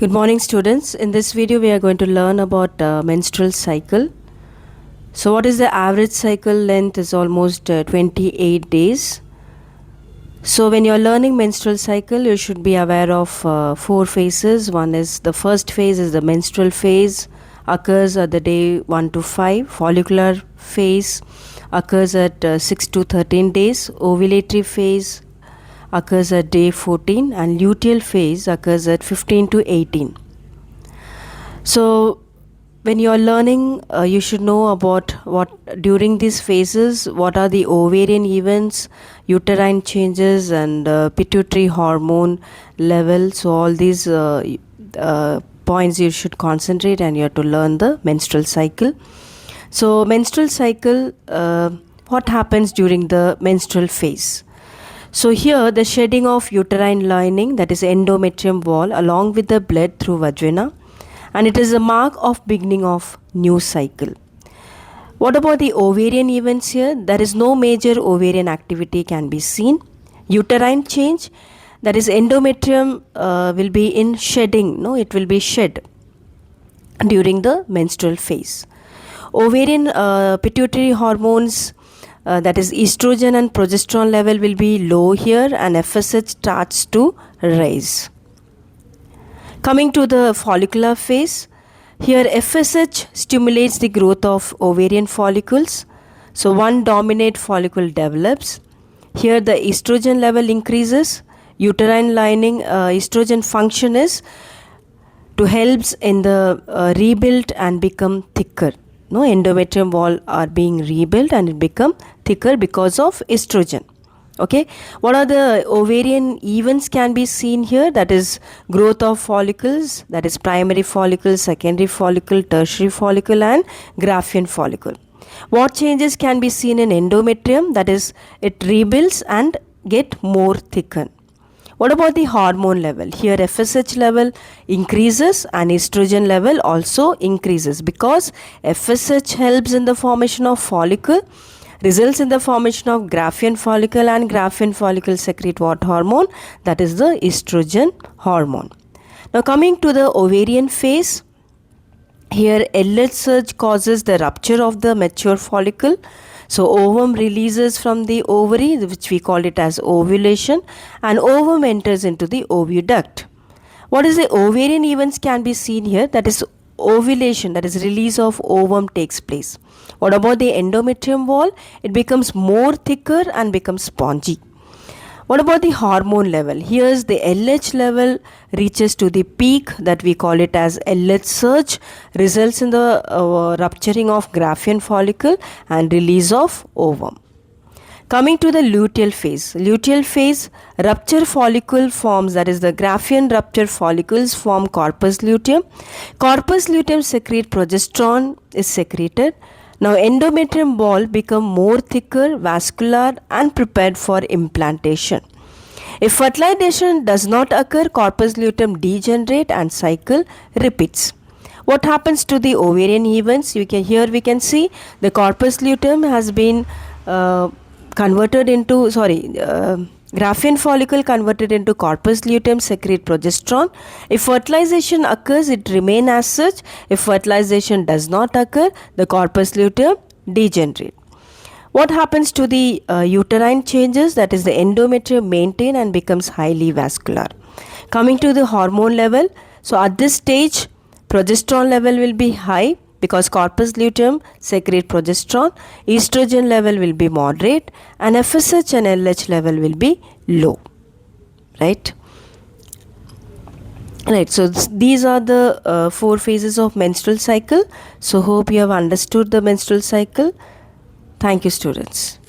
Good morning, students. In this video we are going to learn about menstrual cycle. So what is the average cycle length is almost 28 days. So when you are learning menstrual cycle, you should be aware of 4 phases. One is the first phase is the menstrual phase, occurs at the day 1 to 5. Follicular phase occurs at 6 to 13 days. Ovulatory phase occurs at day 14 and luteal phase occurs at 15 to 18. So when you are learning, you should know about what during these phases, what are the ovarian events, uterine changes and pituitary hormone level. So all these points you should concentrate, and you have to learn the menstrual cycle. So menstrual cycle, what happens during the menstrual phase? So here the shedding of uterine lining, that is endometrium wall, along with the blood through vagina, and it is a mark of beginning of new cycle. What about the ovarian events here? There is no major ovarian activity can be seen. Uterine change, that is endometrium will be in shedding, it will be shed during the menstrual phase. Ovarian pituitary hormones, that is estrogen and progesterone level will be low here, and FSH starts to rise. Coming to the follicular phase, here FSH stimulates the growth of ovarian follicles. So one dominant follicle develops. Here the estrogen level increases. Uterine lining estrogen function is to helps in the rebuild and become thicker. Endometrium wall are being rebuilt and it become thicker because of estrogen. Okay, what are the ovarian events can be seen here? That is growth of follicles, that is primary follicle, secondary follicle, tertiary follicle and Graafian follicle. What changes can be seen in endometrium? That is it rebuilds and get more thickened. What about the hormone level? Here FSH level increases and estrogen level also increases, because FSH helps in the formation of follicle, results in the formation of Graafian follicle, and Graafian follicle secrete what hormone? That is the estrogen hormone. Now coming to the ovarian phase, here LH surge causes the rupture of the mature follicle. So ovum releases from the ovary, which we call it as ovulation, and ovum enters into the oviduct. What is the ovarian events can be seen here? That is ovulation, that is release of ovum takes place. What about the endometrium wall? It becomes more thicker and becomes spongy. What about the hormone level? Here's the LH level reaches to the peak, that we call it as LH surge, results in the rupturing of Graafian follicle and release of ovum. Coming to the luteal phase. Luteal phase, rupture follicle forms, that is the Graafian rupture follicles form corpus luteum. Corpus luteum secrete progesterone is secreted. Now endometrium wall become more thicker, vascular and prepared for implantation. If fertilization does not occur, corpus luteum degenerate and cycle repeats. What happens to the ovarian events? Here we can see the corpus luteum has been converted into, Graafian follicle converted into corpus luteum secrete progesterone. If fertilization occurs, it remains as such. If fertilization does not occur, the corpus luteum degenerate. What happens to the uterine changes? That is the endometrium maintain and becomes highly vascular. Coming to the hormone level, so at this stage progesterone level will be high, because corpus luteum secrete progesterone, estrogen level will be moderate, and FSH and LH level will be low. Right, so these are the 4 phases of menstrual cycle. So hope you have understood the menstrual cycle. Thank you, students.